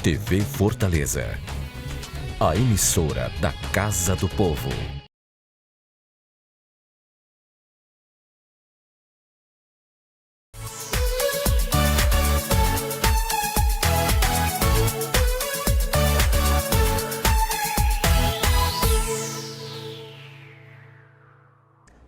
TV Fortaleza, a emissora da Casa do Povo.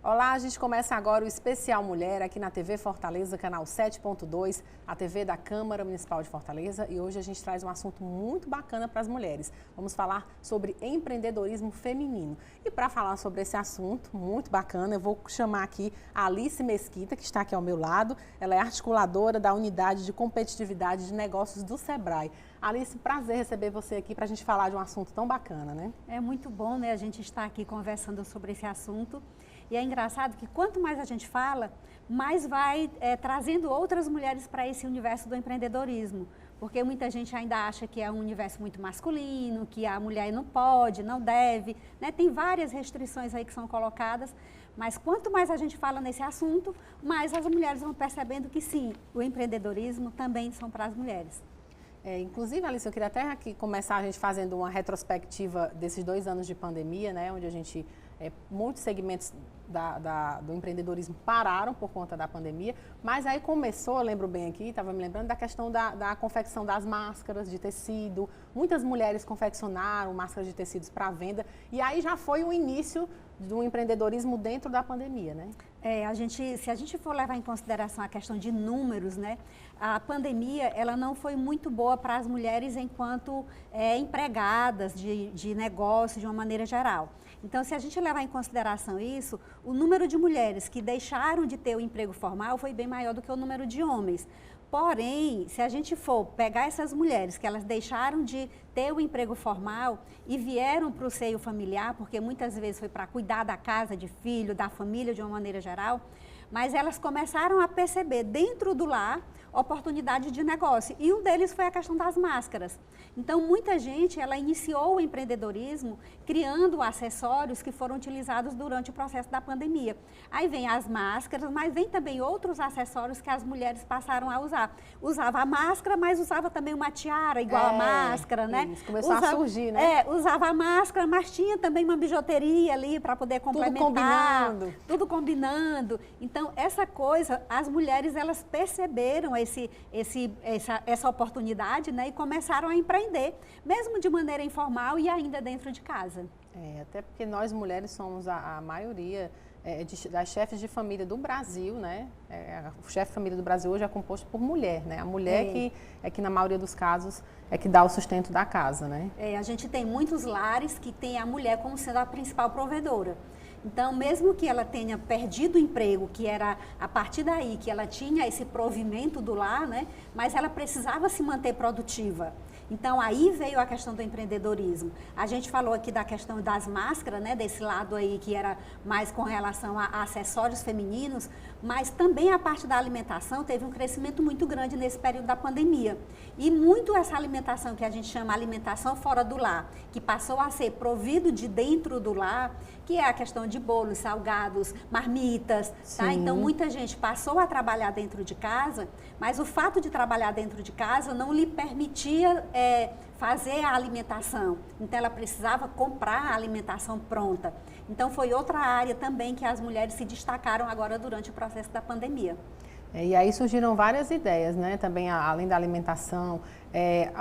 Olá, a gente começa agora o Especial Mulher aqui na TV Fortaleza, canal 7.2, a TV da Câmara Municipal de Fortaleza. E hoje a gente traz um assunto muito bacana para as mulheres. Vamos falar sobre empreendedorismo feminino. E para falar sobre esse assunto muito bacana, eu vou chamar aqui a Alice Mesquita, que está aqui ao meu lado. Ela é articuladora da Unidade de Competitividade de Negócios do Sebrae. Alice, prazer receber você aqui para a gente falar de um assunto tão bacana, né? É muito bom, né, a gente estar aqui conversando sobre esse assunto. E é engraçado que quanto mais a gente fala, mais vai trazendo outras mulheres para esse universo do empreendedorismo. Porque muita gente ainda acha que é um universo muito masculino, que a mulher não pode, não deve, né? Tem várias restrições aí que são colocadas, mas quanto mais a gente fala nesse assunto, mais as mulheres vão percebendo que sim, o empreendedorismo também são para as mulheres. Inclusive, Alice, eu queria até aqui começar a gente fazendo uma retrospectiva desses 2 anos de pandemia, né? Onde a gente, muitos segmentos do empreendedorismo pararam por conta da pandemia, mas aí começou, eu lembro bem aqui, estava me lembrando da questão da confecção das máscaras de tecido. Muitas mulheres confeccionaram máscaras de tecidos para venda e aí já foi o início do empreendedorismo dentro da pandemia, né? Se a gente for levar em consideração a questão de números, né, a pandemia ela não foi muito boa para as mulheres enquanto empregadas de negócio de uma maneira geral. Então, se a gente levar em consideração isso, o número de mulheres que deixaram de ter o emprego formal foi bem maior do que o número de homens. Porém, se a gente for pegar essas mulheres que elas deixaram de ter o emprego formal e vieram para o seio familiar, porque muitas vezes foi para cuidar da casa, de filho, da família de uma maneira geral, mas elas começaram a perceber dentro do lar oportunidade de negócio. E um deles foi a questão das máscaras. Então, muita gente, ela iniciou o empreendedorismo criando acessórios que foram utilizados durante o processo da pandemia. Aí vem as máscaras, mas vem também outros acessórios que as mulheres passaram a usar. Usava a máscara, mas usava também uma tiara igual a máscara, né? Isso, começou a surgir, né? Usava a máscara, mas tinha também uma bijoteria ali para poder complementar. Tudo combinando. Então, essa coisa, as mulheres, elas perceberam essa oportunidade, né, e começaram a empreender, mesmo de maneira informal e ainda dentro de casa. Até porque nós mulheres somos a maioria das chefes de família do Brasil, né? O chefe de família do Brasil hoje é composto por mulher, né? A mulher que na maioria dos casos é que dá o sustento da casa, né? A gente tem muitos lares que tem a mulher como sendo a principal provedora. Então, mesmo que ela tenha perdido o emprego, que era a partir daí que ela tinha esse provimento do lar, né? Mas ela precisava se manter produtiva. Então, aí veio a questão do empreendedorismo. A gente falou aqui da questão das máscaras, né? Desse lado aí que era mais com relação a acessórios femininos, mas também a parte da alimentação teve um crescimento muito grande nesse período da pandemia. E muito essa alimentação que a gente chama alimentação fora do lar, que passou a ser provido de dentro do lar, que é a questão de bolos, salgados, marmitas, tá? Então, muita gente passou a trabalhar dentro de casa, mas o fato de trabalhar dentro de casa não lhe permitia fazer a alimentação. Então, ela precisava comprar a alimentação pronta. Então, foi outra área também que as mulheres se destacaram agora durante o processo da pandemia. E aí surgiram várias ideias, né? Também além da alimentação,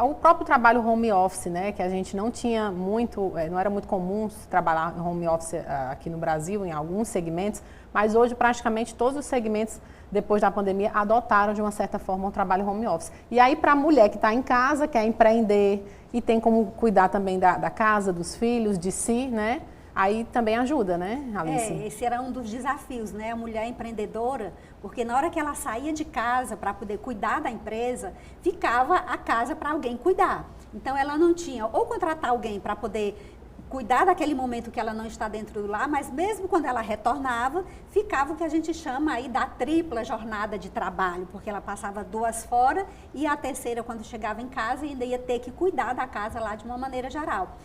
o próprio trabalho home office, né? Que a gente não tinha muito, não era muito comum trabalhar em home office aqui no Brasil, em alguns segmentos, mas hoje praticamente todos os segmentos, depois da pandemia, adotaram de uma certa forma um trabalho home office. E aí para a mulher que está em casa, quer empreender e tem como cuidar também da casa, dos filhos, de si, né? Aí também ajuda, né, Alice? Esse era um dos desafios, né? A mulher empreendedora, porque na hora que ela saía de casa para poder cuidar da empresa, ficava a casa para alguém cuidar. Então, ela não tinha ou contratar alguém para poder cuidar daquele momento que ela não está dentro do lar, mas mesmo quando ela retornava, ficava o que a gente chama aí da tripla jornada de trabalho, porque ela passava 2 fora e a terceira, quando chegava em casa, ainda ia ter que cuidar da casa lá de uma maneira geral.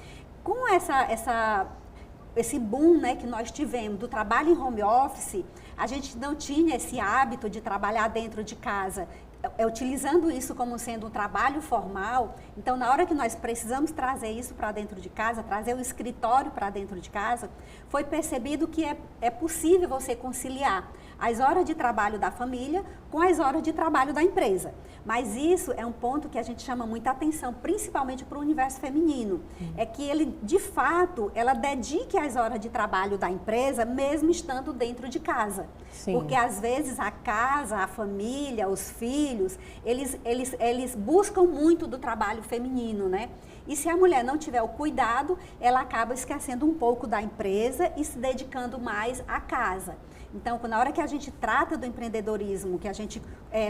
Com esse boom, né, que nós tivemos do trabalho em home office, a gente não tinha esse hábito de trabalhar dentro de casa. utilizando isso como sendo um trabalho formal, então na hora que nós precisamos trazer isso para dentro de casa, trazer o escritório para dentro de casa, foi percebido que é possível você conciliar as horas de trabalho da família com as horas de trabalho da empresa. Mas isso é um ponto que a gente chama muita atenção, principalmente para o universo feminino. É que ele, de fato, ela dedique as horas de trabalho da empresa, mesmo estando dentro de casa. Sim. Porque às vezes a casa, a família, os filhos, eles buscam muito do trabalho feminino, né? E se a mulher não tiver o cuidado, ela acaba esquecendo um pouco da empresa e se dedicando mais à casa. Então, na hora que a gente trata do empreendedorismo, que a gente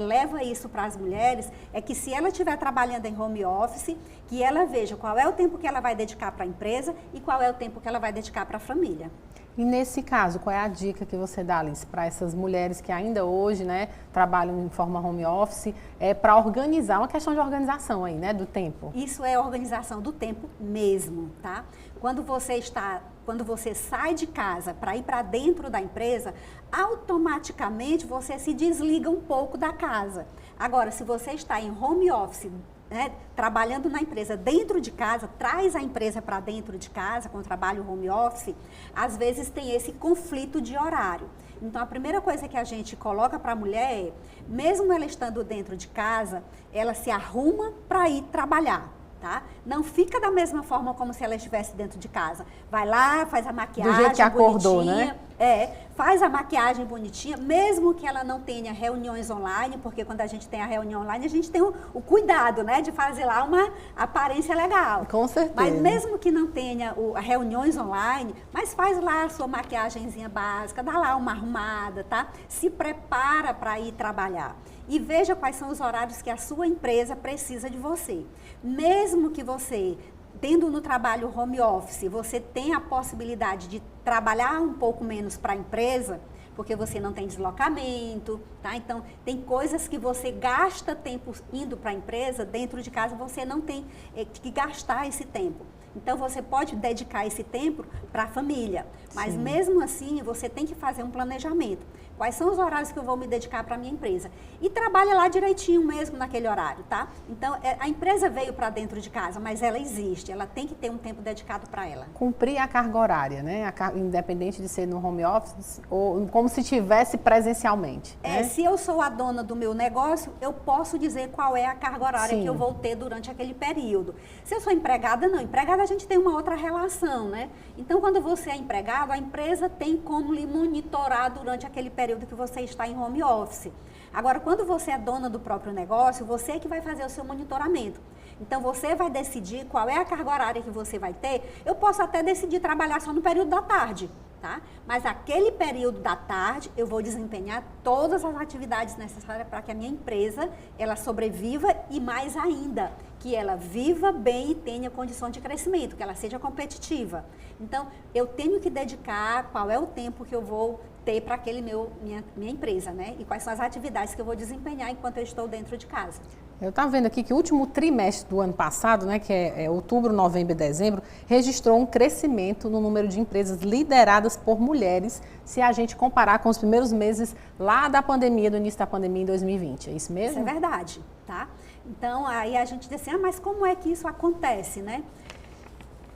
leva isso para as mulheres, é que se ela estiver trabalhando em home office, que ela veja qual é o tempo que ela vai dedicar para a empresa e qual é o tempo que ela vai dedicar para a família. E nesse caso, qual é a dica que você dá, Alice, para essas mulheres que ainda hoje, né, trabalham em forma home office, para organizar, uma questão de organização aí, né, do tempo? Isso é organização do tempo mesmo, tá? Quando você sai de casa para ir para dentro da empresa, automaticamente você se desliga um pouco da casa. Agora, se você está em home office, né, trabalhando na empresa dentro de casa, traz a empresa para dentro de casa com o trabalho home office, às vezes tem esse conflito de horário. Então, a primeira coisa que a gente coloca para a mulher é, mesmo ela estando dentro de casa, ela se arruma para ir trabalhar. Tá? Não fica da mesma forma como se ela estivesse dentro de casa. Vai lá, faz a maquiagem do jeito que acordou, bonitinha, né? Faz a maquiagem bonitinha, mesmo que ela não tenha reuniões online, porque quando a gente tem a reunião online, a gente tem o cuidado, né, de fazer lá uma aparência legal. Com certeza. Mas mesmo que não tenha reuniões online, mas faz lá a sua maquiagenzinha básica, dá lá uma arrumada, tá? Se prepara para ir trabalhar. E veja quais são os horários que a sua empresa precisa de você. Mesmo que você, tendo no trabalho home office, você tenha a possibilidade de trabalhar um pouco menos para a empresa, porque você não tem deslocamento, tá? Então, tem coisas que você gasta tempo indo para a empresa, dentro de casa você não tem que gastar esse tempo. Então, você pode dedicar esse tempo para a família, mas Sim. mesmo assim, você tem que fazer um planejamento. Quais são os horários que eu vou me dedicar para a minha empresa? E trabalha lá direitinho mesmo naquele horário, tá? Então, a empresa veio para dentro de casa, mas ela existe, ela tem que ter um tempo dedicado para ela. Cumprir a carga horária, né? Independente de ser no home office ou como se tivesse presencialmente. Né? Se eu sou a dona do meu negócio, eu posso dizer qual é a carga horária Sim. que eu vou ter durante aquele período. Se eu sou empregada, não. Empregada a gente tem uma outra relação, né? Então, quando você é empregado, a empresa tem como lhe monitorar durante aquele período que você está em home office. Agora, quando você é dona do próprio negócio, você é que vai fazer o seu monitoramento. Então, você vai decidir qual é a carga horária que você vai ter. Eu posso até decidir trabalhar só no período da tarde, tá? Mas aquele período da tarde, eu vou desempenhar todas as atividades necessárias para que a minha empresa, ela sobreviva e mais ainda, que ela viva bem e tenha condição de crescimento, que ela seja competitiva. Então, eu tenho que dedicar qual é o tempo que eu vou ter para aquele minha empresa, né? E quais são as atividades que eu vou desempenhar enquanto eu estou dentro de casa. Eu estava vendo aqui que o último trimestre do ano passado, né, que é outubro, novembro e dezembro, registrou um crescimento no número de empresas lideradas por mulheres, se a gente comparar com os primeiros meses lá da pandemia, do início da pandemia em 2020. É isso mesmo? Isso é verdade, tá? Então, aí a gente diz assim, mas como é que isso acontece, né?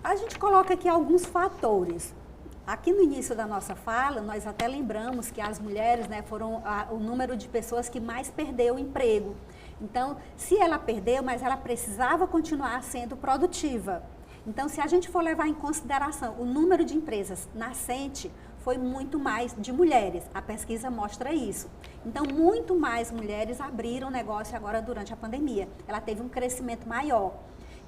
A gente coloca aqui alguns fatores. Aqui no início da nossa fala, nós até lembramos que as mulheres, né, foram o número de pessoas que mais perdeu o emprego. Então, se ela perdeu, mas ela precisava continuar sendo produtiva. Então, se a gente for levar em consideração o número de empresas nascente, foi muito mais de mulheres. A pesquisa mostra isso. Então, muito mais mulheres abriram negócio agora durante a pandemia. Ela teve um crescimento maior.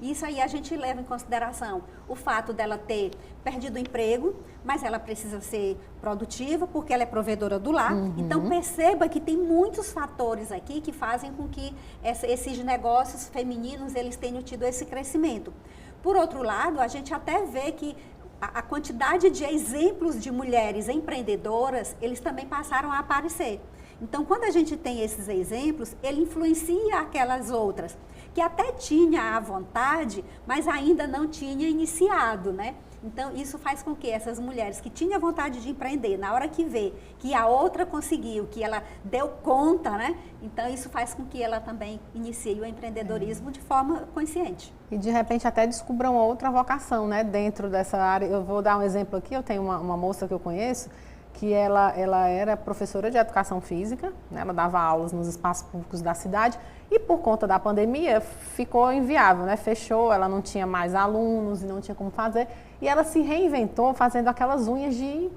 Isso aí a gente leva em consideração o fato dela ter perdido o emprego, mas ela precisa ser produtiva porque ela é provedora do lar. Uhum. Então, perceba que tem muitos fatores aqui que fazem com que esses negócios femininos eles tenham tido esse crescimento. Por outro lado, a gente até vê que a quantidade de exemplos de mulheres empreendedoras, eles também passaram a aparecer. Então, quando a gente tem esses exemplos, ele influencia aquelas outras que até tinha a vontade, mas ainda não tinha iniciado, né? Então, isso faz com que essas mulheres que tinham vontade de empreender, na hora que vê que a outra conseguiu, que ela deu conta, né? Então, isso faz com que ela também inicie o empreendedorismo de forma consciente. E, de repente, até descubram outra vocação, né? Dentro dessa área. Eu vou dar um exemplo aqui. Eu tenho uma moça que eu conheço que ela era professora de educação física, né? Ela dava aulas nos espaços públicos da cidade e por conta da pandemia ficou inviável, né? Fechou, ela não tinha mais alunos e não tinha como fazer e ela se reinventou fazendo aquelas unhas de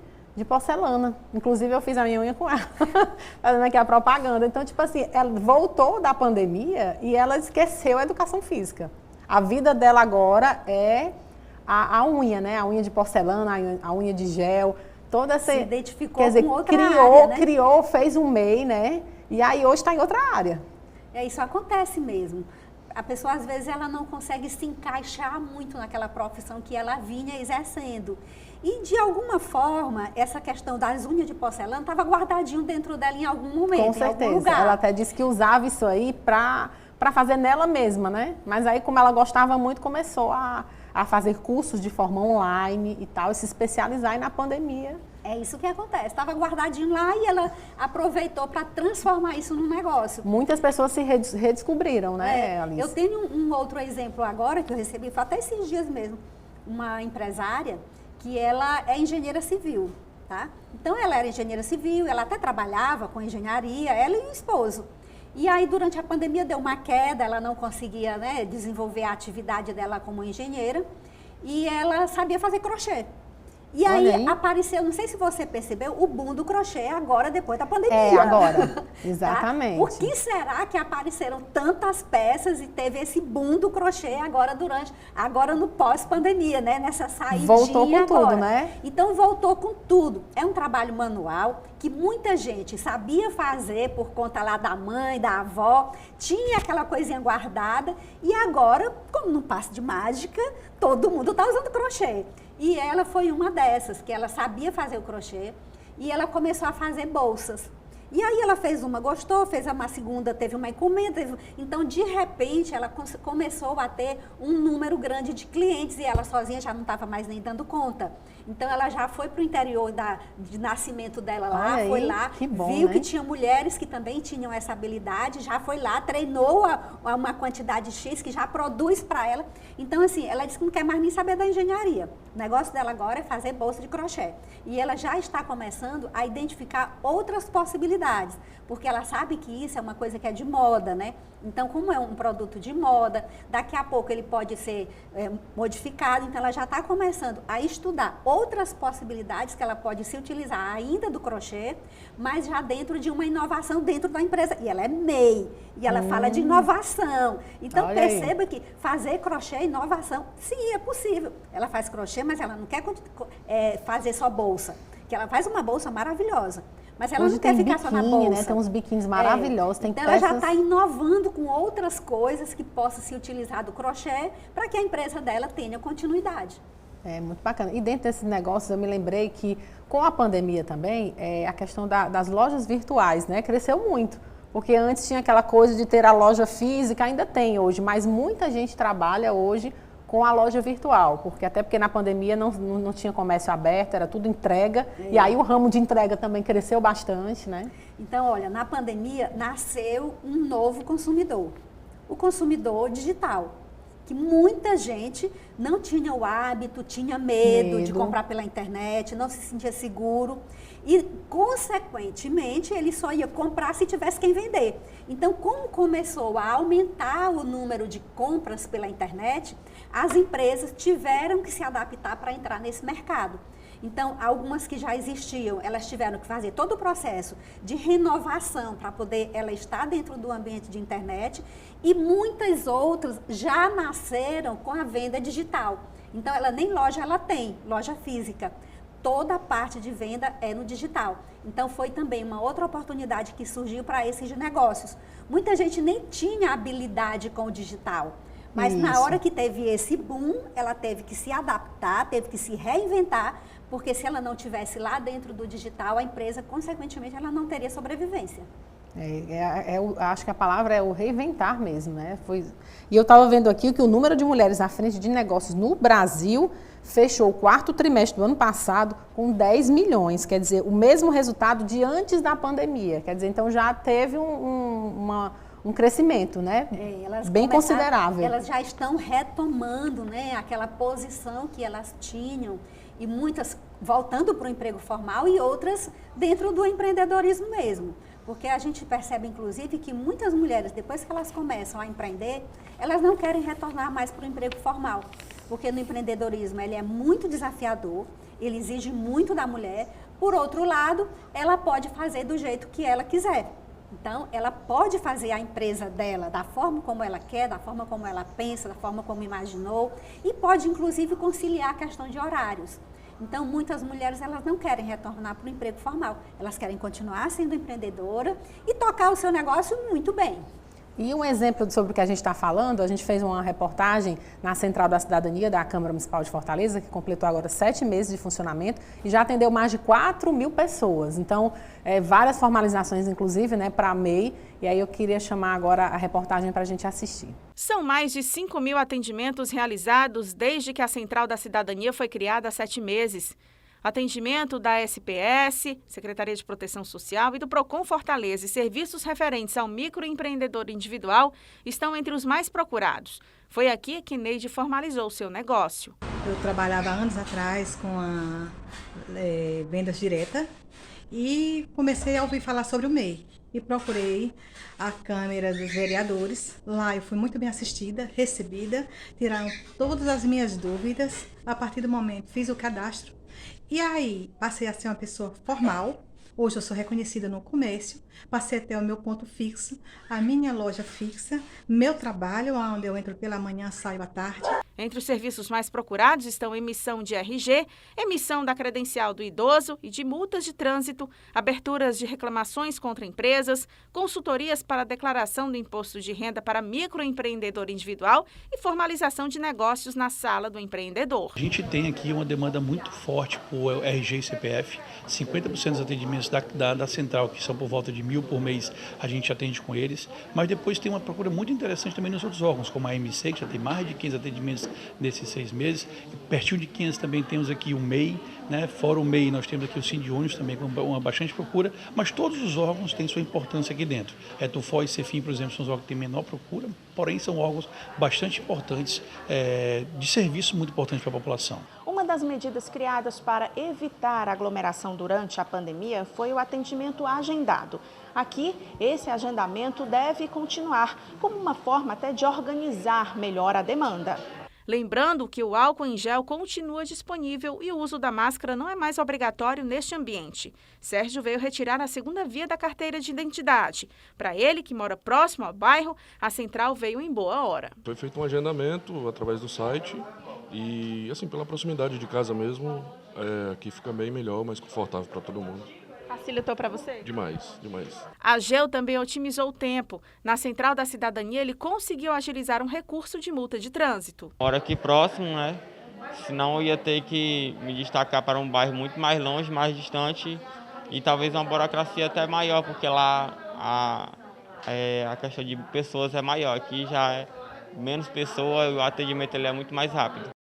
porcelana. Inclusive eu fiz a minha unha com ela, fazendo aqui a propaganda. Então, tipo assim, ela voltou da pandemia e ela esqueceu a educação física. A vida dela agora é a unha, né? A unha de porcelana, a unha de gel. Toda essa, se identificou quer dizer, com outra área, né? criou, fez um MEI, né? E aí hoje está em outra área. Isso acontece mesmo. A pessoa, às vezes, ela não consegue se encaixar muito naquela profissão que ela vinha exercendo. E, de alguma forma, essa questão das unhas de porcelana estava guardadinho dentro dela em algum momento, Com certeza. em algum lugar. Ela até disse que usava isso aí para fazer nela mesma, né? Mas aí, como ela gostava muito, começou a fazer cursos de forma online e tal, e se especializar na pandemia. É isso que acontece. Estava guardadinho lá e ela aproveitou para transformar isso num negócio. Muitas pessoas se redescobriram, né, Alice? Eu tenho um outro exemplo agora que eu recebi, foi até esses dias mesmo, uma empresária que ela é engenheira civil, tá? Então, ela era engenheira civil, ela até trabalhava com engenharia, ela e o esposo. E aí, durante a pandemia, deu uma queda, ela não conseguia, né, desenvolver a atividade dela como engenheira e ela sabia fazer crochê. E aí apareceu, não sei se você percebeu, o boom do crochê agora, depois da pandemia. É, agora, exatamente. Tá? Por que será que apareceram tantas peças e teve esse boom do crochê agora no pós-pandemia, né? Nessa saidinha voltou com agora. tudo, né? Então, voltou com tudo. É um trabalho manual que muita gente sabia fazer por conta lá da mãe, da avó, tinha aquela coisinha guardada e agora, como num passe de mágica, todo mundo está usando crochê. E ela foi uma dessas, que ela sabia fazer o crochê e ela começou a fazer bolsas. E aí ela fez uma, gostou, fez uma segunda, teve uma encomenda. Então, de repente, ela começou a ter um número grande de clientes e ela sozinha já não estava mais nem dando conta. Então, ela já foi para o interior de nascimento dela lá, aí, foi lá, que bom, viu né? que tinha mulheres que também tinham essa habilidade, já foi lá, treinou uma quantidade X que já produz para ela. Então, assim, ela disse que não quer mais nem saber da engenharia. O negócio dela agora é fazer bolsa de crochê. E ela já está começando a identificar outras possibilidades, porque ela sabe que isso é uma coisa que é de moda, né? Então, como é um produto de moda, daqui a pouco ele pode ser modificado, então ela já está começando a estudar outras possibilidades que ela pode se utilizar ainda do crochê, mas já dentro de uma inovação dentro da empresa. E ela é MEI, e ela fala de inovação. Então, Olha perceba aí. que fazer crochê é inovação. Sim, é possível. Ela faz crochê, mas ela não quer fazer só bolsa, que ela faz uma bolsa maravilhosa. Mas ela Hoje não quer tem ficar só na biquíni, bolsa. né? Tem uns biquínis maravilhosos, tem então peças... ela já está inovando com outras coisas que possam se utilizar do crochê para que a empresa dela tenha continuidade. É muito bacana. E dentro desses negócios eu me lembrei que com a pandemia também, a questão das lojas virtuais, né? Cresceu muito. Porque antes tinha aquela coisa de ter a loja física, ainda tem hoje, mas muita gente trabalha hoje com a loja virtual, porque na pandemia não tinha comércio aberto, era tudo entrega, e aí o ramo de entrega também cresceu bastante, né? Então, olha, na pandemia nasceu um novo consumidor, o consumidor digital, que muita gente não tinha o hábito, tinha medo de comprar pela internet, não se sentia seguro e, consequentemente, ele só ia comprar se tivesse quem vender. Então, como começou a aumentar o número de compras pela internet, as empresas tiveram que se adaptar para entrar nesse mercado. Então, algumas que já existiam, elas tiveram que fazer todo o processo de renovação para poder ela estar dentro do ambiente de internet e muitas outras já nasceram com a venda digital. Então, ela nem loja ela tem, loja física. Toda a parte de venda é no digital. Então, foi também uma outra oportunidade que surgiu para esses negócios. Muita gente nem tinha habilidade com o digital. Mas na hora que teve esse boom, ela teve que se adaptar, teve que se reinventar, porque se ela não tivesse lá dentro do digital, a empresa, consequentemente, ela não teria sobrevivência. Acho que a palavra é o reinventar mesmo, né? E eu estava vendo aqui que o número de mulheres à frente de negócios no Brasil fechou o quarto trimestre do ano passado com 10 milhões, quer dizer, o mesmo resultado de antes da pandemia. Quer dizer, então já teve um crescimento, né? Bem considerável. Elas já estão retomando, né, aquela posição que elas tinham, e muitas voltando para o emprego formal e outras dentro do empreendedorismo mesmo. Porque a gente percebe, inclusive, que muitas mulheres, depois que elas começam a empreender, elas não querem retornar mais para o emprego formal. Porque no empreendedorismo ele é muito desafiador, ele exige muito da mulher. Por outro lado, ela pode fazer do jeito que ela quiser. Então, ela pode fazer a empresa dela da forma como ela quer, da forma como ela pensa, da forma como imaginou, e pode, inclusive, conciliar a questão de horários. Então, muitas mulheres, elas não querem retornar para o emprego formal. Elas querem continuar sendo empreendedora e tocar o seu negócio muito bem. E um exemplo sobre o que a gente está falando, a gente fez uma reportagem na Central da Cidadania da Câmara Municipal de Fortaleza, que completou agora 7 meses de funcionamento e já atendeu mais de 4 mil pessoas. Então, várias formalizações, inclusive, né, para a MEI. E aí eu queria chamar agora a reportagem para a gente assistir. São mais de 5 mil atendimentos realizados desde que a Central da Cidadania foi criada há 7 meses. Atendimento da SPS, Secretaria de Proteção Social e do Procon Fortaleza e serviços referentes ao microempreendedor individual estão entre os mais procurados. Foi aqui que Neide formalizou seu negócio. Eu trabalhava anos atrás com vendas diretas e comecei a ouvir falar sobre o MEI. E procurei a Câmara dos Vereadores. Lá eu fui muito bem assistida, recebida, tiraram todas as minhas dúvidas. A partir do momento fiz o cadastro. E aí, passei a ser uma pessoa formal. Hoje eu sou reconhecida no comércio, passei até o meu ponto fixo, a minha loja fixa, meu trabalho, onde eu entro pela manhã, saio à tarde. Entre os serviços mais procurados estão emissão de RG, emissão da credencial do idoso e de multas de trânsito, aberturas de reclamações contra empresas, consultorias para a declaração do imposto de renda para microempreendedor individual e formalização de negócios na sala do empreendedor. A gente tem aqui uma demanda muito forte por RG e CPF, 50% dos atendimentos da central, que são por volta de 1.000 por mês, a gente atende com eles, mas depois tem uma procura muito interessante também nos outros órgãos, como a MC, que já tem mais de 15 atendimentos nesses 6 meses, e pertinho de 15 também temos aqui o MEI, né? Fora o MEI nós temos aqui o Sindiônios também com uma bastante procura, mas todos os órgãos têm sua importância aqui dentro. Tufó e Cefim, por exemplo, são os órgãos que têm menor procura, porém são órgãos bastante importantes, de serviço muito importante para a população. Uma das medidas criadas para evitar aglomeração durante a pandemia foi o atendimento agendado. Aqui, esse agendamento deve continuar como uma forma até de organizar melhor a demanda. Lembrando que o álcool em gel continua disponível e o uso da máscara não é mais obrigatório neste ambiente. Sérgio veio retirar a segunda via da carteira de identidade. Para ele, que mora próximo ao bairro, a central veio em boa hora. Foi feito um agendamento através do site e, assim, pela proximidade de casa mesmo, aqui fica bem melhor, mais confortável para todo mundo. Facilitou para você? Demais, demais. A Gel também otimizou o tempo. Na Central da Cidadania, ele conseguiu agilizar um recurso de multa de trânsito. Moro aqui próximo, né? Senão eu ia ter que me destacar para um bairro muito mais longe, mais distante e talvez uma burocracia até maior, porque lá a questão de pessoas é maior. Aqui já é menos pessoas, o atendimento ele é muito mais rápido.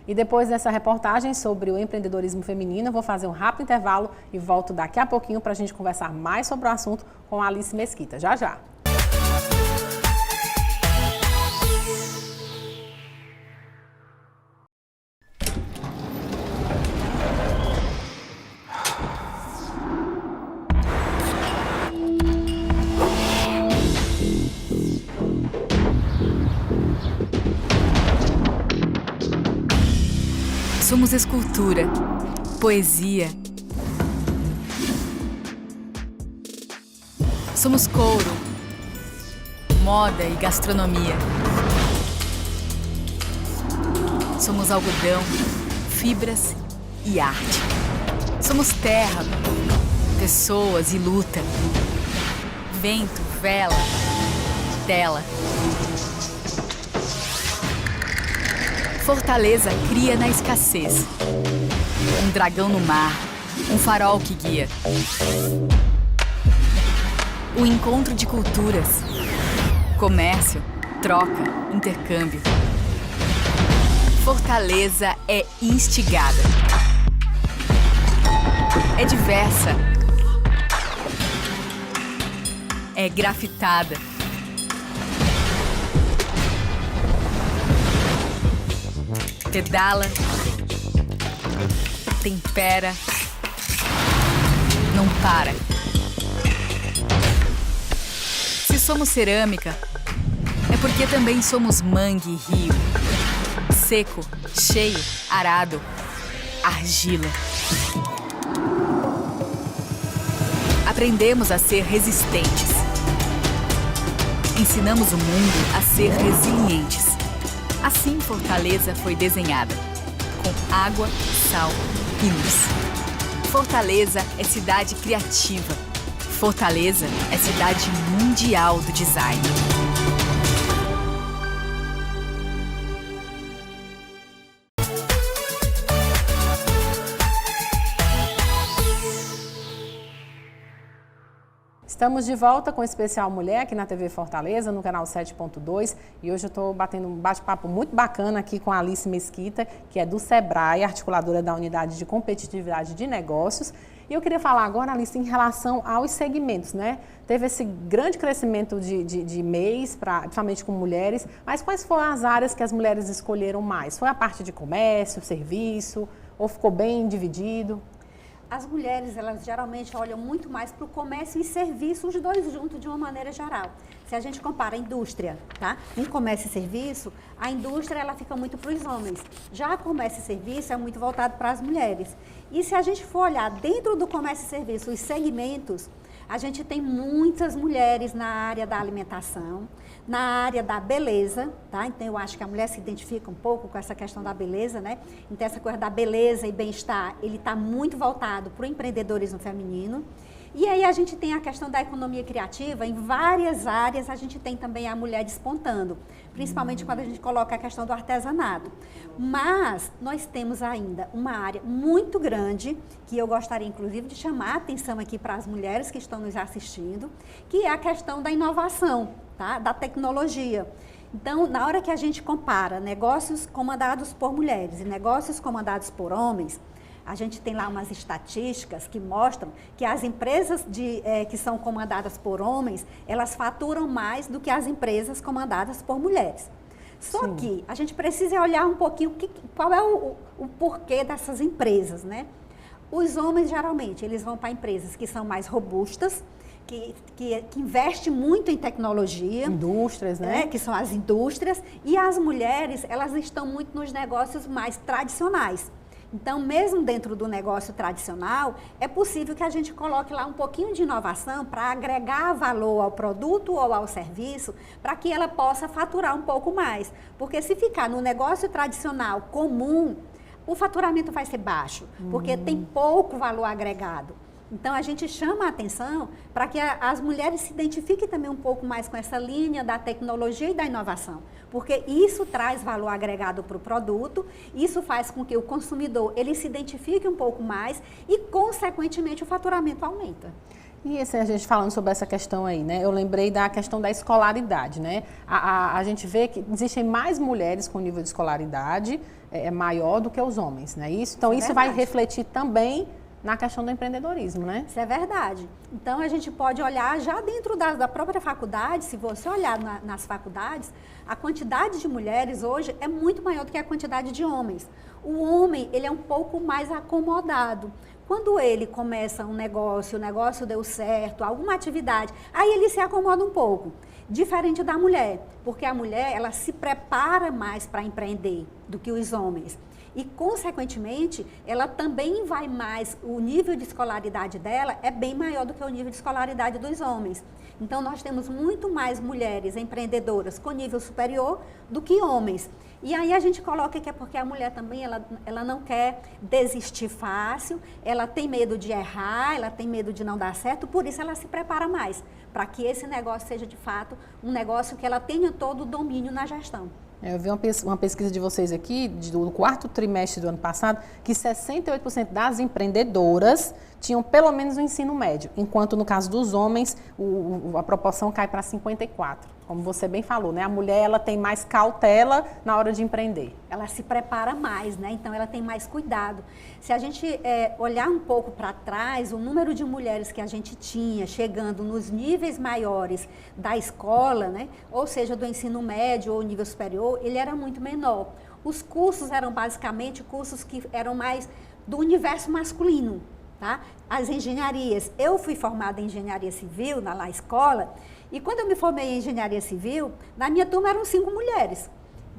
E depois dessa reportagem sobre o empreendedorismo feminino, eu vou fazer um rápido intervalo e volto daqui a pouquinho para a gente conversar mais sobre o assunto com a Alice Mesquita. Já, já! Somos escultura, poesia. Somos couro, moda e gastronomia. Somos algodão, fibras e arte. Somos terra, pessoas e luta. Vento, vela, tela. Fortaleza cria na escassez. Um dragão no mar, um farol que guia. O encontro de culturas. Comércio, troca, intercâmbio. Fortaleza é instigada. É diversa. É grafitada. Pedala. Tempera. Não para. Se somos cerâmica, é porque também somos mangue e rio. Seco, cheio, arado, argila. Aprendemos a ser resistentes. Ensinamos o mundo a ser resilientes. Assim Fortaleza foi desenhada, com água, sal e luz. Fortaleza é cidade criativa. Fortaleza é cidade mundial do design. Estamos de volta com o Especial Mulher aqui na TV Fortaleza, no canal 7.2. E hoje eu estou batendo um bate-papo muito bacana aqui com a Alice Mesquita, que é do Sebrae, articuladora da Unidade de Competitividade de Negócios. E eu queria falar agora, Alice, em relação aos segmentos, né? Teve esse grande crescimento de MEIs, principalmente com mulheres, mas quais foram as áreas que as mulheres escolheram mais? Foi a parte de comércio, serviço, ou ficou bem dividido? As mulheres, elas geralmente olham muito mais para o comércio e serviço, os dois juntos de uma maneira geral. Se a gente compara a indústria, tá? Em comércio e serviço, a indústria ela fica muito para os homens. Já comércio e serviço é muito voltado para as mulheres. E se a gente for olhar dentro do comércio e serviço, os segmentos, a gente tem muitas mulheres na área da alimentação, na área da beleza, tá? Então eu acho que a mulher se identifica um pouco com essa questão da beleza, né? Então essa coisa da beleza e bem-estar, ele está muito voltado para o empreendedorismo feminino. E aí a gente tem a questão da economia criativa, em várias áreas a gente tem também a mulher despontando, principalmente quando a gente coloca a questão do artesanato. Mas nós temos ainda uma área muito grande, que eu gostaria inclusive de chamar a atenção aqui para as mulheres que estão nos assistindo, que é a questão da inovação, tá? Da tecnologia. Então, na hora que a gente compara negócios comandados por mulheres e negócios comandados por homens, a gente tem lá umas estatísticas que mostram que as empresas que são comandadas por homens, elas faturam mais do que as empresas comandadas por mulheres. Só que a gente precisa olhar um pouquinho qual é o porquê dessas empresas, né? Os homens, geralmente, eles vão para empresas que são mais robustas, que investem muito em tecnologia. Indústrias, né? Que são as indústrias. E as mulheres, elas estão muito nos negócios mais tradicionais. Então, mesmo dentro do negócio tradicional, é possível que a gente coloque lá um pouquinho de inovação para agregar valor ao produto ou ao serviço, para que ela possa faturar um pouco mais. Porque se ficar no negócio tradicional comum, o faturamento vai ser baixo, porque tem pouco valor agregado. Então, a gente chama a atenção para que as mulheres se identifiquem também um pouco mais com essa linha da tecnologia e da inovação, porque isso traz valor agregado para o produto, isso faz com que o consumidor ele se identifique um pouco mais e, consequentemente, o faturamento aumenta. E a gente falando sobre essa questão aí, né? Eu lembrei da questão da escolaridade, né? A gente vê que existem mais mulheres com nível de escolaridade maior do que os homens, né? Então, isso vai refletir também na questão do empreendedorismo, né? Isso é verdade. Então, a gente pode olhar já dentro da própria faculdade, se você olhar nas faculdades, a quantidade de mulheres hoje é muito maior do que a quantidade de homens. O homem, ele é um pouco mais acomodado. Quando ele começa um negócio, o negócio deu certo, alguma atividade, aí ele se acomoda um pouco. Diferente da mulher, porque a mulher, ela se prepara mais para empreender do que os homens. E, consequentemente, ela também vai mais, o nível de escolaridade dela é bem maior do que o nível de escolaridade dos homens. Então, nós temos muito mais mulheres empreendedoras com nível superior do que homens. E aí a gente coloca que é porque a mulher também, ela não quer desistir fácil, ela tem medo de errar, ela tem medo de não dar certo, por isso ela se prepara mais, para que esse negócio seja, de fato, um negócio que ela tenha todo o domínio na gestão. Eu vi uma pesquisa de vocês aqui, do quarto trimestre do ano passado, que 68% das empreendedoras tinham pelo menos o ensino médio, enquanto no caso dos homens, a proporção cai para 54%. Como você bem falou, né? A mulher ela tem mais cautela na hora de empreender. Ela se prepara mais, né? Então ela tem mais cuidado. Se a gente olhar um pouco para trás, o número de mulheres que a gente tinha chegando nos níveis maiores da escola, né? Ou seja, do ensino médio ou nível superior, ele era muito menor. Os cursos eram basicamente cursos que eram mais do universo masculino, tá? As engenharias. Eu fui formada em engenharia civil na escola. E quando eu me formei em engenharia civil, na minha turma eram 5 mulheres.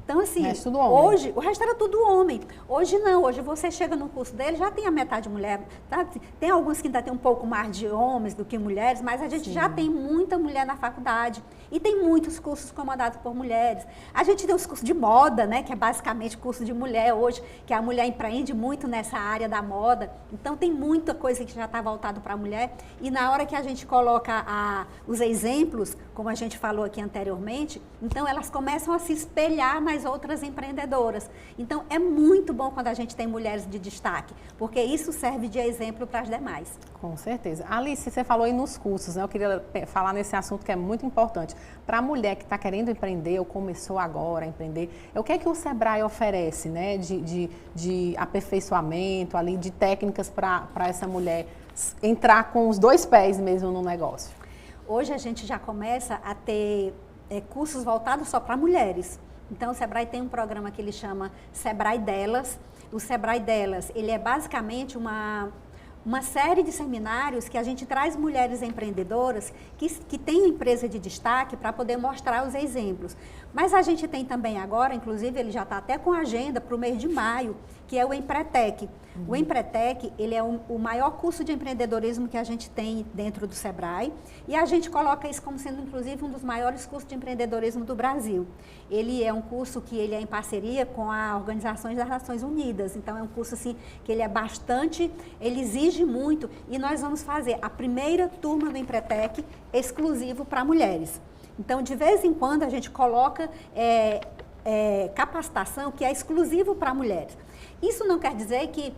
Então, assim, hoje, o resto era tudo homem. Hoje não, hoje você chega no curso dele, já tem a metade mulher. Tá? Tem alguns que ainda tem um pouco mais de homens do que mulheres, mas a gente já tem muita mulher na faculdade. E tem muitos cursos comandados por mulheres. A gente tem os cursos de moda, né, que é basicamente curso de mulher hoje, que a mulher empreende muito nessa área da moda. Então, tem muita coisa que já está voltado para a mulher. E na hora que a gente coloca os exemplos, como a gente falou aqui anteriormente, então elas começam a se espelhar nas outras empreendedoras. Então, é muito bom quando a gente tem mulheres de destaque, porque isso serve de exemplo para as demais. Com certeza. Alice, você falou aí nos cursos, né? Eu queria falar nesse assunto que é muito importante. Para a mulher que está querendo empreender ou começou agora a empreender, o que é que o Sebrae oferece, né? De aperfeiçoamento, ali, de técnicas para essa mulher entrar com os 2 pés mesmo no negócio? Hoje a gente já começa a ter cursos voltados só para mulheres. Então, o Sebrae tem um programa que ele chama Sebrae Delas. O Sebrae Delas, ele é basicamente uma série de seminários que a gente traz mulheres empreendedoras que têm empresa de destaque para poder mostrar os exemplos. Mas a gente tem também agora, inclusive ele já está até com agenda para o mês de maio, que é o Empretec. O Empretec, ele é o maior curso de empreendedorismo que a gente tem dentro do Sebrae e a gente coloca isso como sendo, inclusive, um dos maiores cursos de empreendedorismo do Brasil. Ele é um curso que ele é em parceria com a Organização das Nações Unidas, então é um curso assim que ele é bastante, ele exige muito e nós vamos fazer a primeira turma do Empretec exclusivo para mulheres. Então, de vez em quando, a gente coloca capacitação que é exclusivo para mulheres. Isso não quer dizer que,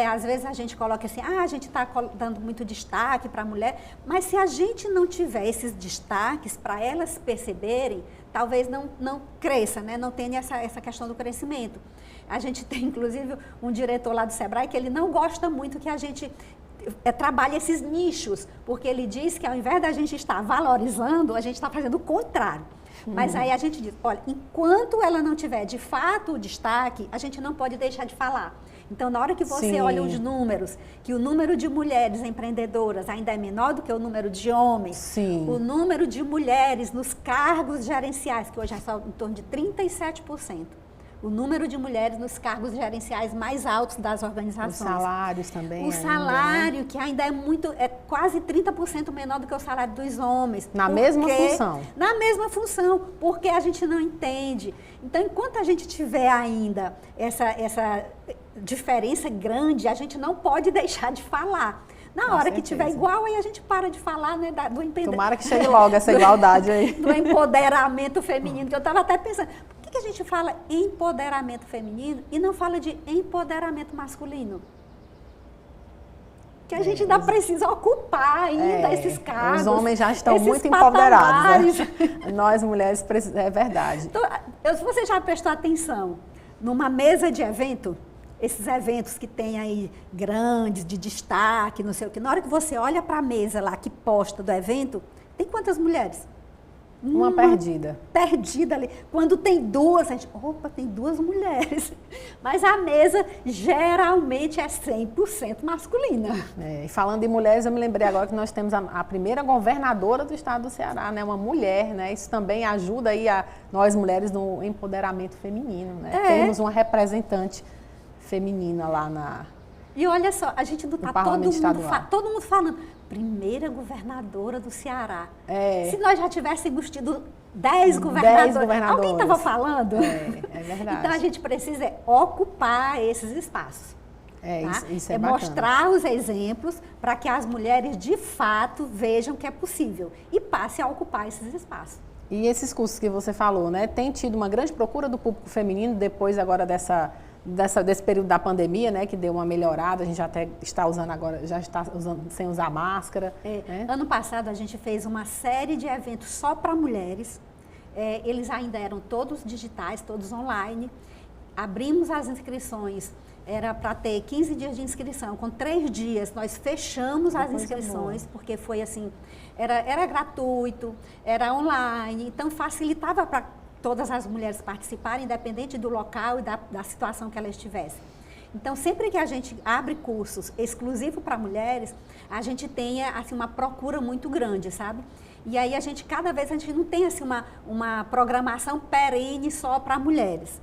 às vezes, a gente coloca assim, a gente está dando muito destaque para a mulher, mas se a gente não tiver esses destaques para elas perceberem, talvez não cresça, né? Não tenha essa questão do crescimento. A gente tem, inclusive, um diretor lá do Sebrae que ele não gosta muito que a gente trabalhe esses nichos, porque ele diz que ao invés da gente estar valorizando, a gente está fazendo o contrário. Mas aí a gente diz, olha, enquanto ela não tiver de fato o destaque, a gente não pode deixar de falar. Então, na hora que você olha os números, que o número de mulheres empreendedoras ainda é menor do que o número de homens, o número de mulheres nos cargos gerenciais, que hoje é só em torno de 37%. O número de mulheres nos cargos gerenciais mais altos das organizações. Os salários também. O salário, que ainda é quase 30% menor do que o salário dos homens. Na mesma função. Na mesma função, porque a gente não entende. Então, enquanto a gente tiver ainda essa diferença grande, a gente não pode deixar de falar. Na hora que tiver igual, aí a gente para de falar, né, do empreendedorismo. Tomara que chegue logo essa igualdade aí. Do empoderamento feminino, que eu estava até pensando, por que a gente fala empoderamento feminino e não fala de empoderamento masculino? Que a gente ainda precisa ocupar ainda esses cargos. Os homens já estão muito empoderados. Né? Nós, mulheres, é verdade. Então, se você já prestou atenção, numa mesa de evento, esses eventos que tem aí grandes, de destaque, não sei o que, na hora que você olha para a mesa lá que posta do evento, tem quantas mulheres? Uma perdida. Perdida ali. Quando tem 2, a gente, opa, tem 2 mulheres. Mas a mesa geralmente é 100% masculina. E falando em mulheres, eu me lembrei agora que nós temos a primeira governadora do estado do Ceará, né? Uma mulher, né? Isso também ajuda aí nós mulheres no empoderamento feminino, né? Temos uma representante feminina lá na... E olha só, a gente não está todo mundo falando, primeira governadora do Ceará. Se nós já tivéssemos tido 10 governadores, alguém estava falando? É verdade. Então a gente precisa ocupar esses espaços. Isso é bacana. Mostrar os exemplos para que as mulheres de fato vejam que é possível e passem a ocupar esses espaços. E esses cursos que você falou, né? Tem tido uma grande procura do público feminino depois agora desse período da pandemia, né? Que deu uma melhorada, a gente já até está usando agora, já está usando sem usar máscara. Né? Ano passado a gente fez uma série de eventos só para mulheres. Eles ainda eram todos digitais, todos online. Abrimos as inscrições, era para ter 15 dias de inscrição. Com 3 dias nós fechamos as inscrições, porque foi assim, era gratuito, era online, então facilitava para todas as mulheres participarem, independente do local e da situação que elas estivessem. Então, sempre que a gente abre cursos exclusivos para mulheres, a gente tem assim, uma procura muito grande, sabe? E aí cada vez a gente não tem assim, uma programação perene só para mulheres.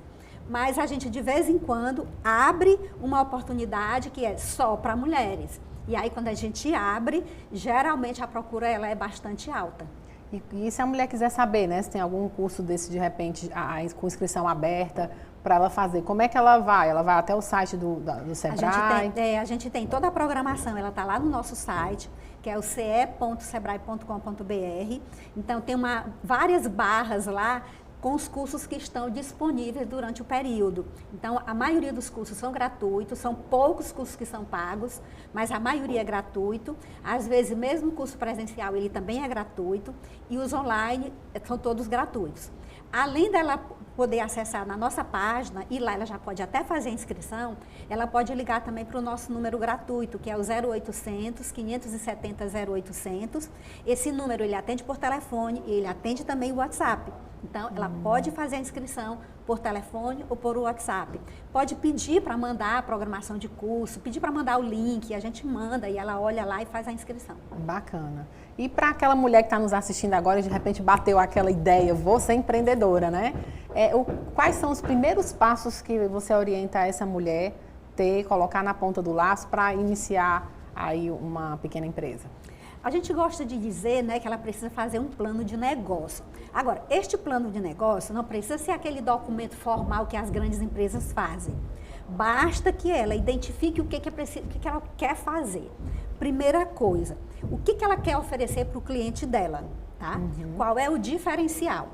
Mas a gente, de vez em quando, abre uma oportunidade que é só para mulheres. E aí, quando a gente abre, geralmente a procura ela é bastante alta. E se a mulher quiser saber, né, se tem algum curso desse, de repente, com inscrição aberta, para ela fazer, como é que ela vai? Ela vai até o site do Sebrae? A gente tem toda a programação, ela está lá no nosso site, que é o ce.sebrae.com.br. Então, tem várias barras lá, com os cursos que estão disponíveis durante o período. Então, a maioria dos cursos são gratuitos, são poucos cursos que são pagos, mas a maioria é gratuito. Às vezes, mesmo o curso presencial, ele também é gratuito, e os online são todos gratuitos. Além dela poder acessar na nossa página, e lá ela já pode até fazer a inscrição, ela pode ligar também para o nosso número gratuito, que é o 0800 570 0800. Esse número ele atende por telefone e ele atende também o WhatsApp. Então, ela pode fazer a inscrição por telefone ou por WhatsApp. Pode pedir para mandar a programação de curso, pedir para mandar o link, a gente manda e ela olha lá e faz a inscrição. Bacana. E para aquela mulher que está nos assistindo agora e de repente bateu aquela ideia, vou ser empreendedora, né? Quais são os primeiros passos que você orienta essa mulher colocar na ponta do laço para iniciar aí uma pequena empresa? A gente gosta de dizer, né, que ela precisa fazer um plano de negócio. Agora, este plano de negócio não precisa ser aquele documento formal que as grandes empresas fazem. Basta que ela identifique o que ela quer fazer. Primeira coisa, o que ela quer oferecer para o cliente dela, tá? Qual é o diferencial?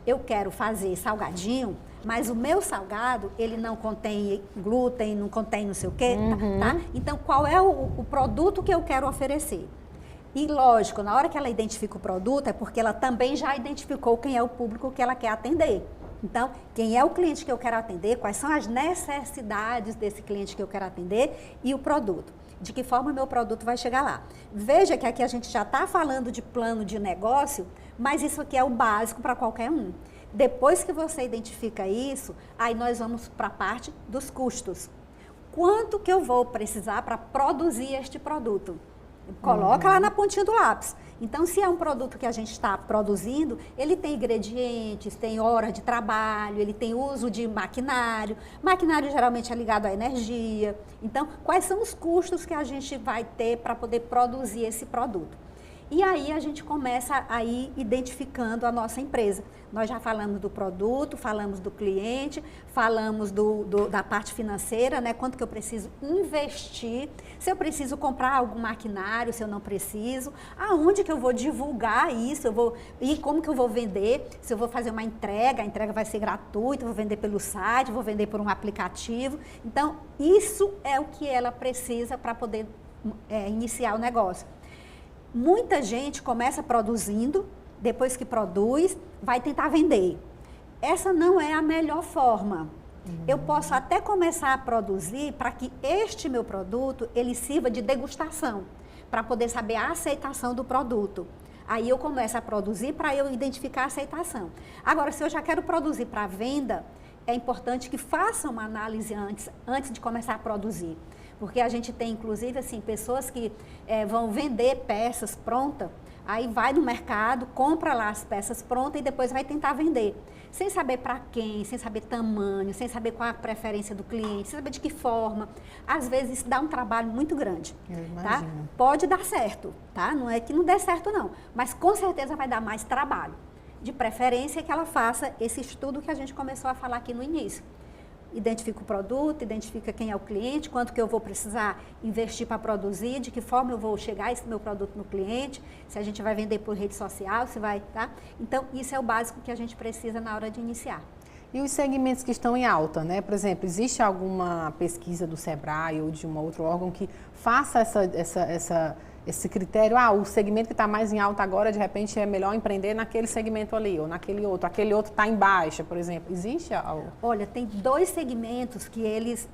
Eu quero fazer salgadinho, mas o meu salgado, ele não contém glúten, não contém não sei o quê, tá? Então, qual é o produto que eu quero oferecer? E lógico, na hora que ela identifica o produto, é porque ela também já identificou quem é o público que ela quer atender. Então, quem é o cliente que eu quero atender, quais são as necessidades desse cliente que eu quero atender e o produto. De que forma o meu produto vai chegar lá. Veja que aqui a gente já está falando de plano de negócio, mas isso aqui é o básico para qualquer um. Depois que você identifica isso, aí nós vamos para a parte dos custos. Quanto que eu vou precisar para produzir este produto? Coloca lá na pontinha do lápis. Então, se é um produto que a gente está produzindo, ele tem ingredientes, tem hora de trabalho, ele tem uso de maquinário. Maquinário geralmente é ligado à energia. Então, quais são os custos que a gente vai ter para poder produzir esse produto? E aí a gente começa a ir identificando a nossa empresa. Nós já falamos do produto, falamos do cliente, falamos da parte financeira, né? Quanto que eu preciso investir, se eu preciso comprar algum maquinário, se eu não preciso, aonde que eu vou divulgar isso, e como que eu vou vender, se eu vou fazer uma entrega, a entrega vai ser gratuita, vou vender pelo site, vou vender por um aplicativo. Então, isso é o que ela precisa para poder iniciar o negócio. Muita gente começa produzindo, depois que produz, vai tentar vender. Essa não é a melhor forma. Eu posso até começar a produzir para que este meu produto, ele sirva de degustação, para poder saber a aceitação do produto. Aí eu começo a produzir para eu identificar a aceitação. Agora, se eu já quero produzir para venda, é importante que faça uma análise antes de começar a produzir. Porque a gente tem, inclusive, assim, pessoas que vão vender peças prontas, aí vai no mercado, compra lá as peças prontas e depois vai tentar vender. Sem saber para quem, sem saber tamanho, sem saber qual a preferência do cliente, sem saber de que forma. Às vezes isso dá um trabalho muito grande, tá? Pode dar certo, tá? Não é que não dê certo não, mas com certeza vai dar mais trabalho. De preferência que ela faça esse estudo que a gente começou a falar aqui no início. identifica o produto, identifica quem é o cliente, quanto que eu vou precisar investir para produzir, de que forma eu vou chegar esse meu produto no cliente, se a gente vai vender por rede social, se vai, tá? Então, isso é o básico que a gente precisa na hora de iniciar. E os segmentos que estão em alta, né? Por exemplo, existe alguma pesquisa do Sebrae ou de um outro órgão que faça esse critério? O segmento que está mais em alta agora, de repente, é melhor empreender naquele segmento ali, ou naquele outro. Aquele outro está em baixa, por exemplo. Existe algo? Olha, tem 2 segmentos que eles,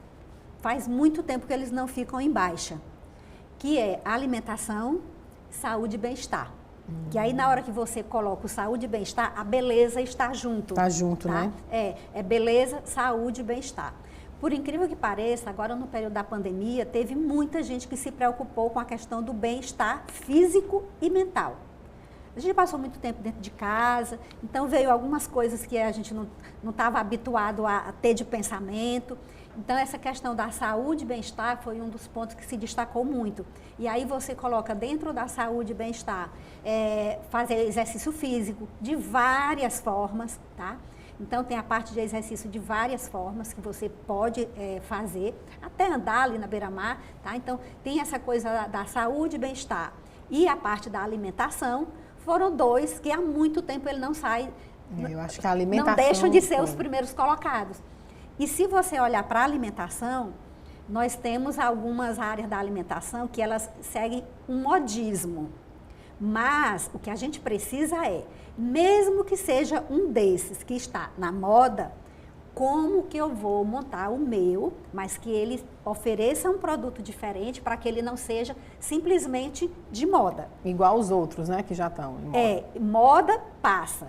faz muito tempo que eles não ficam em baixa, que é alimentação, saúde e bem-estar. Que aí, na hora que você coloca o saúde e bem-estar, a beleza está junto. Está junto, tá? né? É beleza, saúde e bem-estar. Por incrível que pareça, agora no período da pandemia, teve muita gente que se preocupou com a questão do bem-estar físico e mental. A gente passou muito tempo dentro de casa, então veio algumas coisas que a gente não estava habituado a ter de pensamento. Então, essa questão da saúde e bem-estar foi um dos pontos que se destacou muito. E aí você coloca dentro da saúde e bem-estar, fazer exercício físico de várias formas, tá? Então, tem a parte de exercício de várias formas que você pode fazer, até andar ali na beira-mar, tá? Então, tem essa coisa da saúde e bem-estar. E a parte da alimentação, foram 2 que há muito tempo ele não sai, eu acho que a alimentação não deixam de ser os primeiros colocados. E se você olhar para a alimentação, nós temos algumas áreas da alimentação que elas seguem um modismo. Mas o que a gente precisa mesmo que seja um desses que está na moda, como que eu vou montar o meu, mas que ele ofereça um produto diferente para que ele não seja simplesmente de moda. Igual os outros, né, que já estão em moda. Moda passa.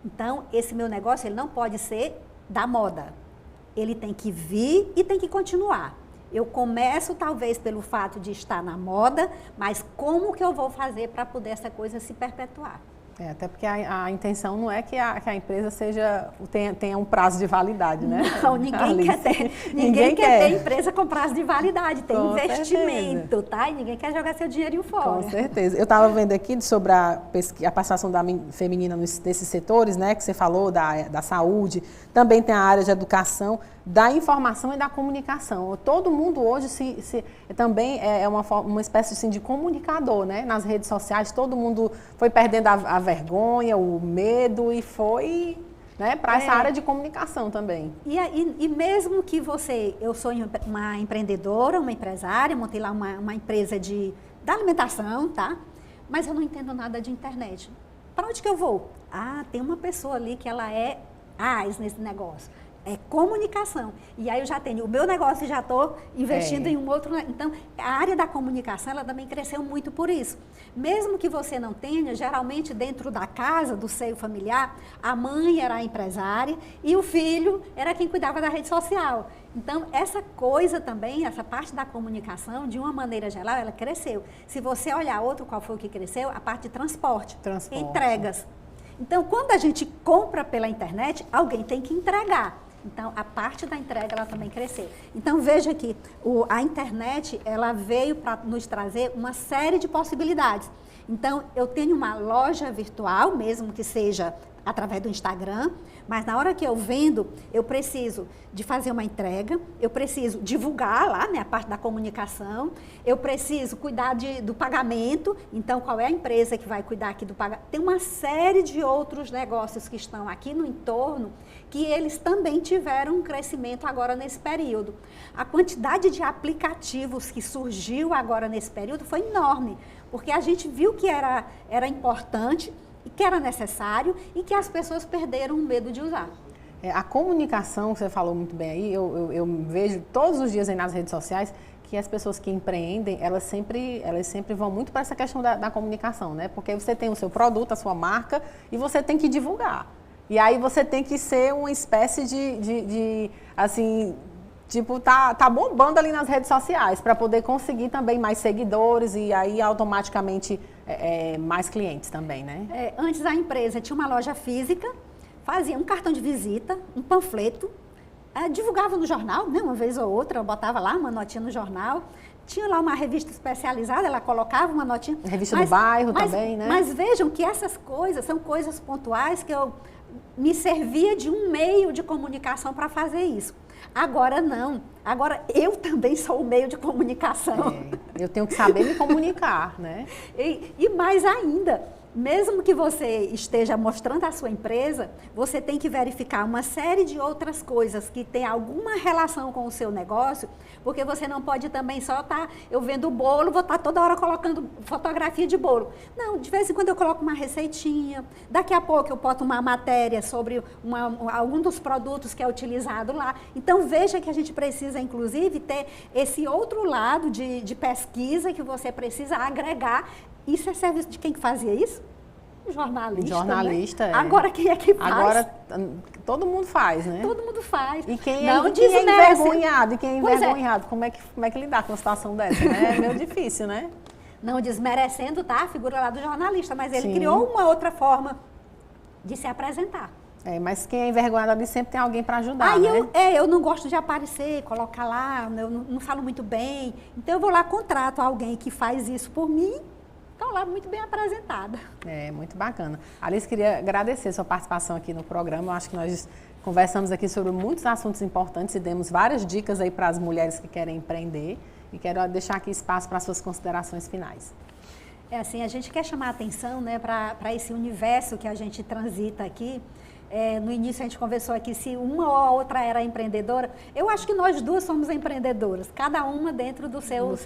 Então, esse meu negócio ele não pode ser da moda. Ele tem que vir e tem que continuar. Eu começo talvez pelo fato de estar na moda, mas como que eu vou fazer para poder essa coisa se perpetuar? Até porque a intenção não é que a empresa tenha um prazo de validade, né? Não, ninguém quer ter empresa com prazo de validade, tem investimento, tá? E ninguém quer jogar seu dinheirinho fora. Com certeza. Eu estava vendo aqui sobre a participação feminina nesses setores, né? Que você falou, da saúde, também tem a área de educação, da informação e da comunicação. Todo mundo hoje também é uma espécie assim, de comunicador, né? Nas redes sociais, todo mundo foi perdendo a vergonha, o medo e foi, né, para essa área de comunicação também. E mesmo que eu sou uma empreendedora, uma empresária, montei lá uma empresa da alimentação, tá? Mas eu não entendo nada de internet. Para onde que eu vou? Tem uma pessoa ali que ela é nesse negócio. É comunicação. E aí eu já tenho o meu negócio e já estou investindo em um outro. Então, a área da comunicação, ela também cresceu muito por isso. Mesmo que você não tenha, geralmente dentro da casa, do seio familiar, a mãe era a empresária e o filho era quem cuidava da rede social. Então, essa coisa também, essa parte da comunicação, de uma maneira geral, ela cresceu. Se você olhar qual foi o que cresceu? A parte de transporte. Entregas. Então, quando a gente compra pela internet, alguém tem que entregar. Então, a parte da entrega, ela também cresceu. Então, veja que a internet, ela veio para nos trazer uma série de possibilidades. Então, eu tenho uma loja virtual, mesmo que seja através do Instagram, mas na hora que eu vendo, eu preciso de fazer uma entrega, eu preciso divulgar lá, né, a parte da comunicação, eu preciso cuidar do pagamento, então qual é a empresa que vai cuidar aqui do pagamento? Tem uma série de outros negócios que estão aqui no entorno, que eles também tiveram um crescimento agora nesse período. A quantidade de aplicativos que surgiu agora nesse período foi enorme, porque a gente viu que era importante, e que era necessário e que as pessoas perderam o medo de usar. A comunicação, você falou muito bem aí, eu vejo todos os dias aí nas redes sociais que as pessoas que empreendem, elas sempre vão muito para essa questão da comunicação, né? Porque você tem o seu produto, a sua marca, e você tem que divulgar. E aí você tem que ser uma espécie de assim, tipo, tá bombando ali nas redes sociais para poder conseguir também mais seguidores e aí automaticamente mais clientes também, né? Antes a empresa tinha uma loja física, fazia um cartão de visita, um panfleto, divulgava no jornal, né, uma vez ou outra, eu botava lá uma notinha no jornal, tinha lá uma revista especializada, ela colocava uma notinha. Revista do bairro também, né? Mas vejam que essas coisas são coisas pontuais que eu me servia de um meio de comunicação para fazer isso. Agora não. Agora eu também sou o meio de comunicação. Eu tenho que saber me comunicar, né? E mais ainda, mesmo que você esteja mostrando a sua empresa, você tem que verificar uma série de outras coisas que tem alguma relação com o seu negócio, porque você não pode também só estar, eu vendo bolo, vou estar toda hora colocando fotografia de bolo. Não, de vez em quando eu coloco uma receitinha, daqui a pouco eu boto uma matéria sobre algum dos produtos que é utilizado lá. Então veja que a gente precisa, inclusive, ter esse outro lado de pesquisa que você precisa agregar. Isso é serviço de quem que fazia isso? Jornalista, né? é. Agora quem é que faz? Agora todo mundo faz, né? Todo mundo faz. E quem não é envergonhado, como é que lidar com uma situação dessa, né? É meio difícil, né? Não desmerecendo, tá? A figura lá do jornalista, mas ele Sim. criou uma outra forma de se apresentar. Mas quem é envergonhado ali sempre tem alguém para ajudar, né? Eu não gosto de aparecer, colocar lá, eu não falo muito bem. Então eu vou lá, contrato alguém que faz isso por mim. Estou lá muito bem apresentada. Muito bacana. Alice, queria agradecer a sua participação aqui no programa. Eu acho que nós conversamos aqui sobre muitos assuntos importantes e demos várias dicas aí para as mulheres que querem empreender. E quero deixar aqui espaço para as suas considerações finais. Assim, a gente quer chamar a atenção, né, para esse universo que a gente transita aqui. No início a gente conversou aqui se uma ou a outra era empreendedora. Eu acho que nós duas somos empreendedoras, cada uma dentro do seu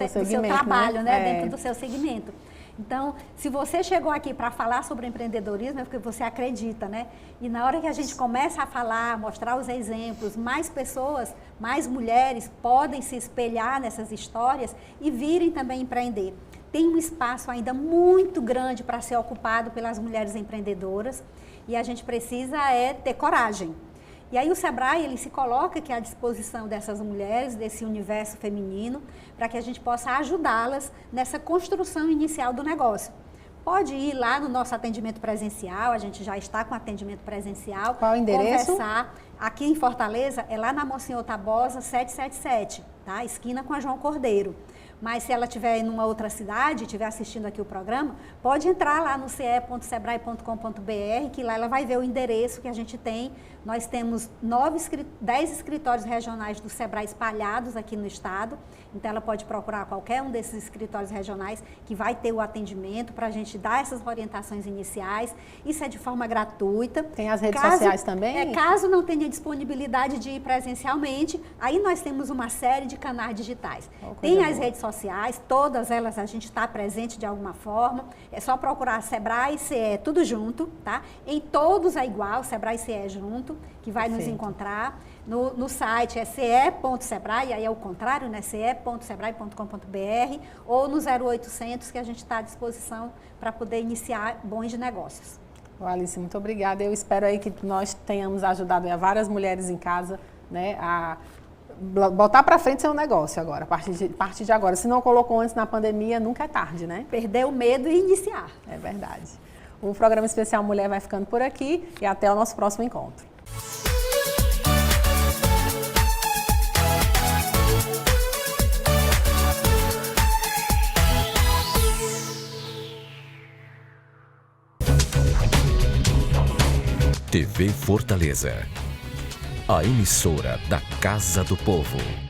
trabalho, né? Dentro do seu segmento. Então, se você chegou aqui para falar sobre empreendedorismo, é porque você acredita, né? E na hora que a gente começa a falar, mostrar os exemplos, mais pessoas, mais mulheres podem se espelhar nessas histórias e virem também empreender. Tem um espaço ainda muito grande para ser ocupado pelas mulheres empreendedoras e a gente precisa ter coragem. E aí o Sebrae, ele se coloca aqui à disposição dessas mulheres, desse universo feminino, para que a gente possa ajudá-las nessa construção inicial do negócio. Pode ir lá no nosso atendimento presencial, a gente já está com atendimento presencial. Qual o endereço? Conversar. Aqui em Fortaleza, é lá na Monsenhor Tabosa 777, tá? Esquina com a João Cordeiro. Mas se ela estiver em uma outra cidade, estiver assistindo aqui o programa, pode entrar lá no ce.sebrae.com.br, que lá ela vai ver o endereço que a gente tem. Nós temos 10 escritórios regionais do Sebrae espalhados aqui no estado. Então ela pode procurar qualquer um desses escritórios regionais que vai ter o atendimento para a gente dar essas orientações iniciais. Isso é de forma gratuita. Tem as redes sociais também? Caso não tenha disponibilidade de ir presencialmente, aí nós temos uma série de canais digitais. Tem as redes sociais, todas elas a gente está presente de alguma forma. É só procurar Sebrae CE, tudo junto, tá? Em todos é igual, Sebrae CE junto, que vai nos encontrar. No site é ce.sebrae, aí é o contrário, né? ce.sebrae.com.br ou no 0800, que a gente está à disposição para poder iniciar bons negócios. Alice, muito obrigada. Eu espero aí que nós tenhamos ajudado a várias mulheres em casa, né, a botar para frente seu negócio agora, a partir de agora. Se não colocou antes na pandemia, nunca é tarde, né? Perder o medo e iniciar. É verdade. O programa especial Mulher vai ficando por aqui e até o nosso próximo encontro. TV Fortaleza, a emissora da Casa do Povo.